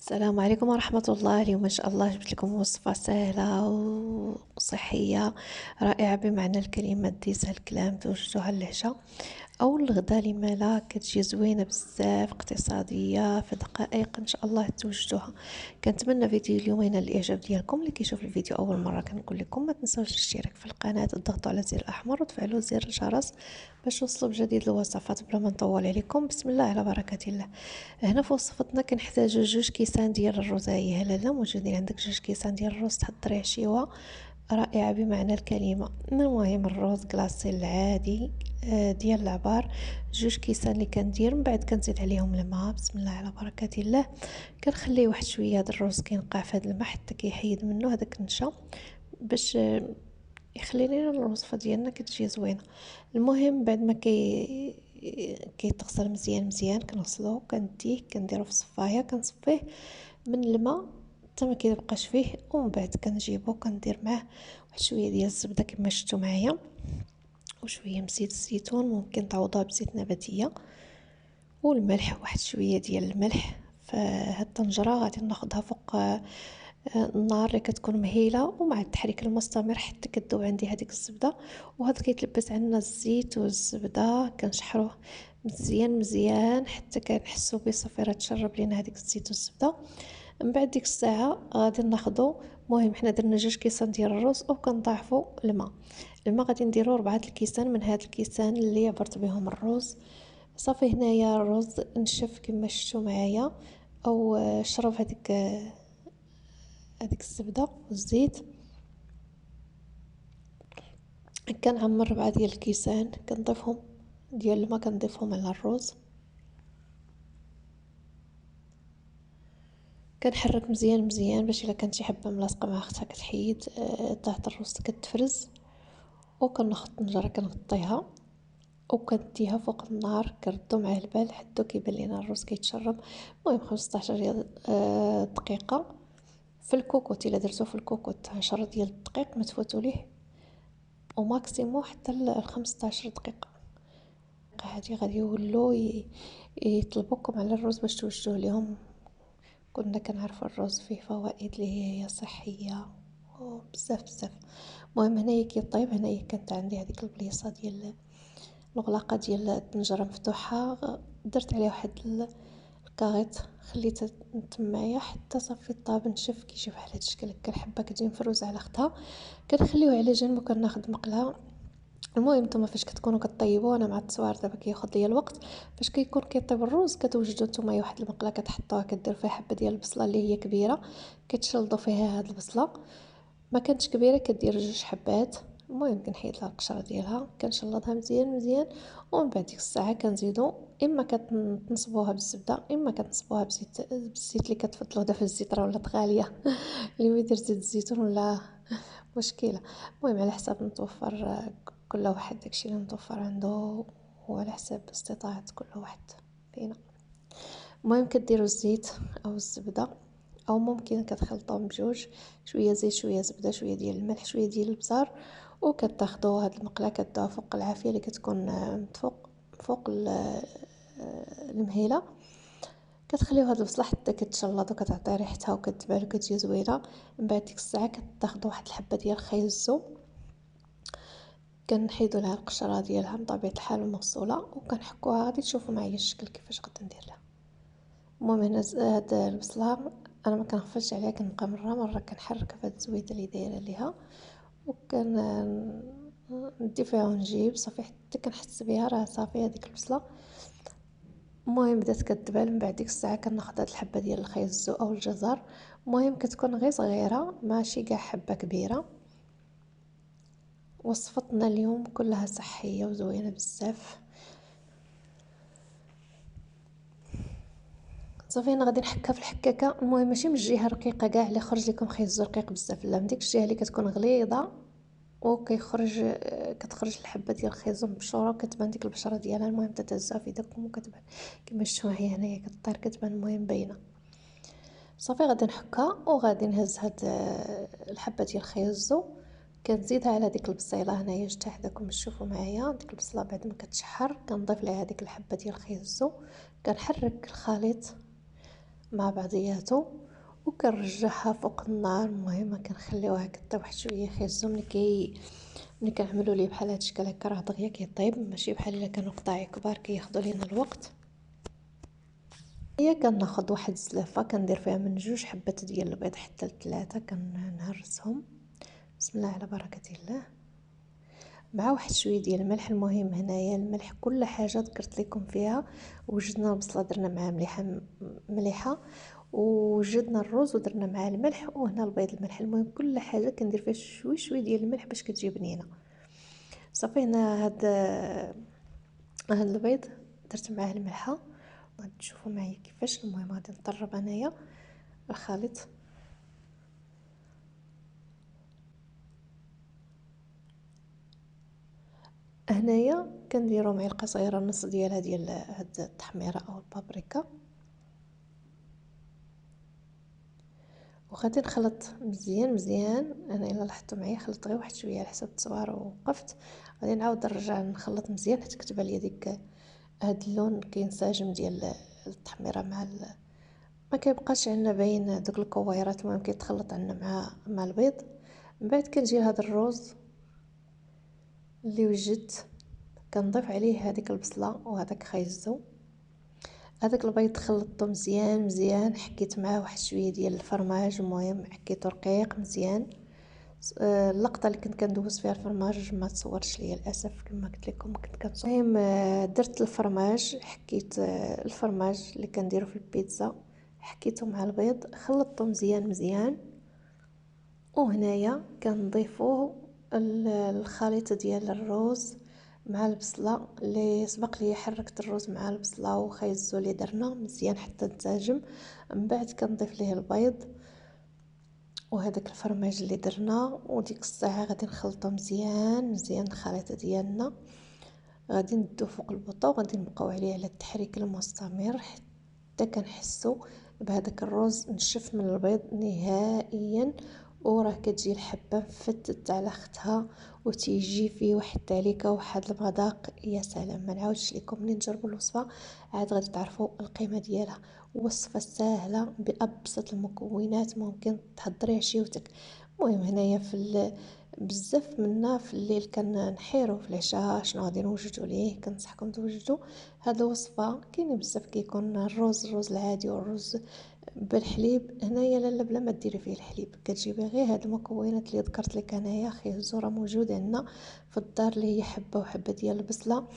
السلام عليكم ورحمة الله. اليوم إن شاء الله جبت لكم وصفة سهلة وصحية رائعة بمعنى الكلمة. ديسها الكلام توجدوها للعشاء أو الغدا، لما لا كتجي زوينة بزاف، اقتصادية، في دقائق إن شاء الله توجدوها. كنتمنى فيديو اليوم ينال الإعجاب ديالكم. اللي كيشوف الفيديو أول مرة كنقول لكم ما تنساوش الاشتراك في القناة، تضغطوا على زر الأحمر وتفعلوا زر الجرس باش توصلوا بجديد الوصفات. بلا ما نطول عليكم، بسم الله على بركة الله. هنا في وصفتنا كنحتاجو 2 كيسان ديال الرز. هي لالا موجودين عندك 2 كيسان ديال الرز، تحضري عشيوه رائعه بمعنى الكلمه. المهم الرز كلاصي العادي ديال العبار، 2 كيسان اللي كندير. من بعد كنزيد عليهم الماء، بسم الله على بركه الله. كنخليه واحد شويه هذا الرز كينقع في هذا الماء حتى كيحيد منه هذاك النشا، باش يخلي لنا الوصفه ديالنا كتجي زوينه. المهم بعد ما كيتغسل مزيان مزيان، كنغسلوه كنديه كنديرو في الصفايه، كنصفيه من الماء حتى ما كيبقاش فيه. ومن بعد كنجيبو كندير معاه واحد شويه ديال الزبده كما شفتوا معايا، وشويه من زيت الزيتون، ممكن تعوضوها بزيت نباتيه، والملح، واحد شويه ديال الملح. فهاد الطنجره غادي ناخدها فوق النار اللي كتكون مهيله، ومع التحريك المستمر حتى كتذوب عندي هذيك الزبده. وهذا كيتلبس عندنا الزيت والزبده، كنشحروه مزيان مزيان حتى كنحسوا به صافي راه تشرب لينا هذيك الزيت والزبده. من بعد ديك الساعه غادي ناخذوا، المهم حنا درنا 2 كيسان ديال الرز وكنضاعفوا الماء غادي نديروا 4 الكيسان من هاد الكيسان اللي عبرت بهم الرز. صافي هنايا الرز نشف كما شفتوا معايا، او شرب هذيك الزبده والزيت. كنعمر 4 ديال الكيسان، كنضيفهم ديال الماء، كنضيفهم على الرز، كنحرك مزيان مزيان باش الا كانت شي حبه ملاصقه مع اختها كتحيد. طاحت الرز كتفرز، وكناخذ الطنجره كنغطيها وكنديها فوق النار، كردو مع البال حتى كيبان لينا الرز كيتشرب. المهم 15 ديال دقيقه في الكوكوط. الا درتو في الكوكوط 10 ديال الدقائق ما تفوتوا ليه، وماكسيموم حتى ل 15 دقيقه. هادي غادي يولو يطلبوكم على الرز باش توجدوه ليهم. كنا كنعرفوا الرز فيه فوائد اللي هي صحيه بزاف بزاف. المهم هنايا كيطيب، هنايا كانت عندي هذيك البليصه ديال الغلاقه ديال الطنجره مفتوحه، درت عليها واحد الكاغيط، خليتها تمايا حتى صافي طاب نشف كيجي بحال هاد الشكل هكا. الحبه كتجي مفروزه على اختها، كنخليوه على جنب وكناخذ مقله. المهم نتوما فاش كتكونوا كطيبوا، انا مع التصوير دابا كياخذ ليا الوقت. فاش كيكون كيطيب الرز كتوجدوا نتوما واحد المقله كتحطوها، كدير فيها حبه ديال البصله اللي هي كبيره، كتشلضوا فيها هاد البصله. ما كانتش كبيره كدير 2 حبات. المهم كنحيد لها القشره ديالها، كنشلضها مزيان مزيان. ومن بعد ديك الساعه كنزيدو، اما كتنصبوها بالزبده، اما كتنصبوها بالزيت اللي كتفضلوا. دابا الزيت راه ولات غاليه اللي ما يدير زيت الزيتون ولا مشكله. المهم على حساب نتوفر كل واحد داكشي اللي متوفر عنده، وعلى حساب استطاعة كل واحد فينا. المهم كديروا الزيت او الزبده، او ممكن كتخلطوهم بجوج، شويه زيت شويه زبده شويه ديال الملح شويه ديال البزار. وكتاخدوا هاد المقله كدوها فوق العافيه اللي كتكون فوق المهيله. كتخليو هاد البصله حتى كتشلط وكتعطي ريحتها وكتبان وكتجي زوينه. من بعد ديك الساعه كتاخدوا واحد الحبه ديال خيز الزوم، كنحيدو لها القشره ديالها من طبيعه الحال مغسوله، وكنحكوها. غادي تشوفوا معايا الشكل كيفاش غادي ندير لها. المهم هنا هاد البصله انا ما كنغفلش عليها، كنبقى مره كنحركها في هاد الزويده اللي دايره ليها، وكان ندي فيها ونجيب صافي حتى كنحس بها راه صافي هذيك البصله. المهم بدات كتبان. من بعد ديك الساعه كناخذ هاد الحبه ديال الخيزو او الجزر. المهم كتكون غير صغيره ماشي كاع حبه كبيره. وصفتنا اليوم كلها صحيه وزوينه بزاف. صافي انا غادي نحكها في الحكاكه. المهم ماشي من الجهه رقيقه كاع اللي خرج لكم خيزو رقيق بزاف، لا من ديك الجهه اللي كتكون غليظه وكيخرج كتخرج الحبه ديال الخيزو مبشوره وكتبان ديك البشره ديالها. المهم تتهزها في يدكم وكتبان كما شفتوا معايا هنايا كطير كتبان، المهم باينه. صافي غادي نحكها وغادي نهز هاد الحبه ديال الخيزو، كنزيدها على ديك البصيله. هنايا شتا حداكم تشوفوا معايا ديك البصله بعد ما كتشحر كنضيف ليها هذيك الحبه ديال الخيزو، كنحرك الخليط. مع بعضياتو وكنرجعها فوق النار. المهم كنخليوها كطيب واحد شويه خيزو. ملي كنعملو ليه بحال هاد الشكل هكا راه دغيا كيطيب، ماشي بحال الا كانوا قطاعي كبار كياخدوا لينا الوقت. هي كناخد واحد الزلافه كندير فيها من 2 حبات ديال البيض حتى ل3 كنهرسهم. بسم الله على بركه الله، مع واحد شويه ديال الملح. المهم هنايا الملح كل حاجه ذكرت لكم فيها. وجدنا البصله درنا معها مليحه، وجدنا الرز ودرنا معاه الملح، وهنا البيض الملح. المهم كل حاجه كندير فيها شوي شوي ديال الملح باش كتجي بنينه. صافي هنا هاد البيض درت معاه الملحه، غادي تشوفوا معايا كيفاش. المهم غادي نطرب انايا الخليط. هنايا كنديروا معلقه صغيره نص ديالها ديال هاد التحميره او البابريكا، وغادي نخلط مزيان مزيان. انا الا لاحظتوا معايا خلطت غير واحد شويه على حسب التصوير ووقفت. غادي نعاود نرجع نخلط مزيان حتى كتبان لي ديك هاد اللون كينسجم ديال التحميره ما كيبقاش عندنا باين دوك الكويرات. المهم كيتخلط عندنا مع البيض. من بعد كنجي لهذا الرز اللي وجدت كنضيف عليه هذيك البصله وهذاك خيزو. هذاك البيض خلطته مزيان مزيان، حكيت معاه واحد شويه ديال الفرماج. المهم حكيته رقيق مزيان. اللقطه اللي كنت كندوز فيها الفرماج ما تصورش ليا للاسف كما قلت لكم كنت كنصور. المهم درت الفرماج، حكيت الفرماج اللي كنديرو في البيتزا حكيته مع البيض، خلطته مزيان مزيان. وهنايا كنضيفو الخليط ديال الرز مع البصله اللي سبق لي. حركت الرز مع البصله وخيزو اللي درنا مزيان حتى تنسجم. من بعد كنضيف ليه البيض وهذاك الفرماج اللي درنا، وديك الساعه غادي نخلطو مزيان مزيان الخليط ديالنا. غادي ندو فوق البوطه وغادي نبقاو عليه على التحريك المستمر حتى كنحسو بهذاك الرز نشف من البيض نهائيا. وراه كتجي الحبه مفتت على اختها وتيجي فيه واحد التعليكه وواحد المذاق يا سلام. ما نعاودش لكم، ملي تجربوا الوصفه عاد غادي تعرفوا القيمه ديالها. وصفه سهله بابسط المكونات ممكن تحضري عشيوتك. المهم هنايا بزاف منا في الليل كنحيرو في العشاء شنو غادي نوجدوا ليه. كنصحكم توجدوا هاد الوصفه. كاين بزاف كيكون الرز العادي والرز بالحليب. هنايا لالا بلا ما ديري فيه الحليب، كتجيبي غير هاد المكونات اللي ذكرت لك انايا. خيزو راه موجود عندنا في الدار اللي هي حبه وحبه ديال البصله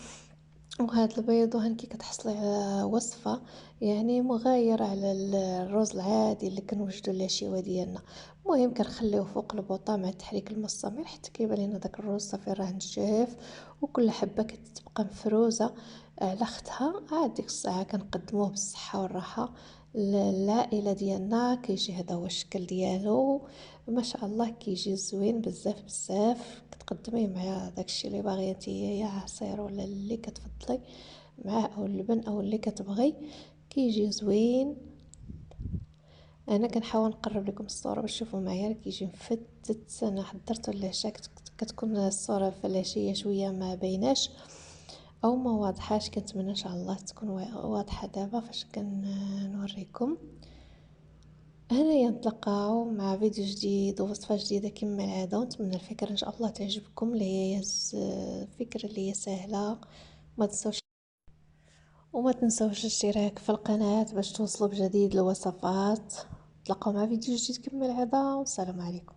وهاد البيض. وهنكي كتحصلي على وصفه يعني مغايره على الرز العادي اللي كنوجدو العشيوه ديالنا. المهم كنخليوه فوق البوطه مع التحريك المستمر حتى كيبان لينا داك الرز صافي راه نشاف، وكل حبه كتبقى مفروزه على اختها. عاد ديك الساعه كنقدموه بالصحه والراحه للعائله ديالنا. كيجي هذا هو الشكل ديالو ما شاء الله، كيجي زوين بزاف بزاف. كتقدميه مع داكشي اللي باغيه نتيا، يا عصير ولا اللي كتفضلي معاه او اللبن او اللي كتبغي، كيجي زوين. انا كنحاول نقرب لكم الصوره باش تشوفوا معايا. كيجي مفتت. انا حضرته للعشاء، كتكون الصوره في العشيه شويه ما بيناش او ما واضحاش. كنتمنى ان شاء الله تكون واضحه دابا فاش كنوريكم. هنايا نتلاقاو مع فيديو جديد ووصفه جديده كما العاده، ونتمنى الفكره ان شاء الله تعجبكم اللي هي فكره اللي هي سهله. ما تنسوش وما تنسوش الاشتراك في القناه باش توصلوا بجديد الوصفات. نتلاقاو مع فيديو جديد كما العاده، والسلام عليكم.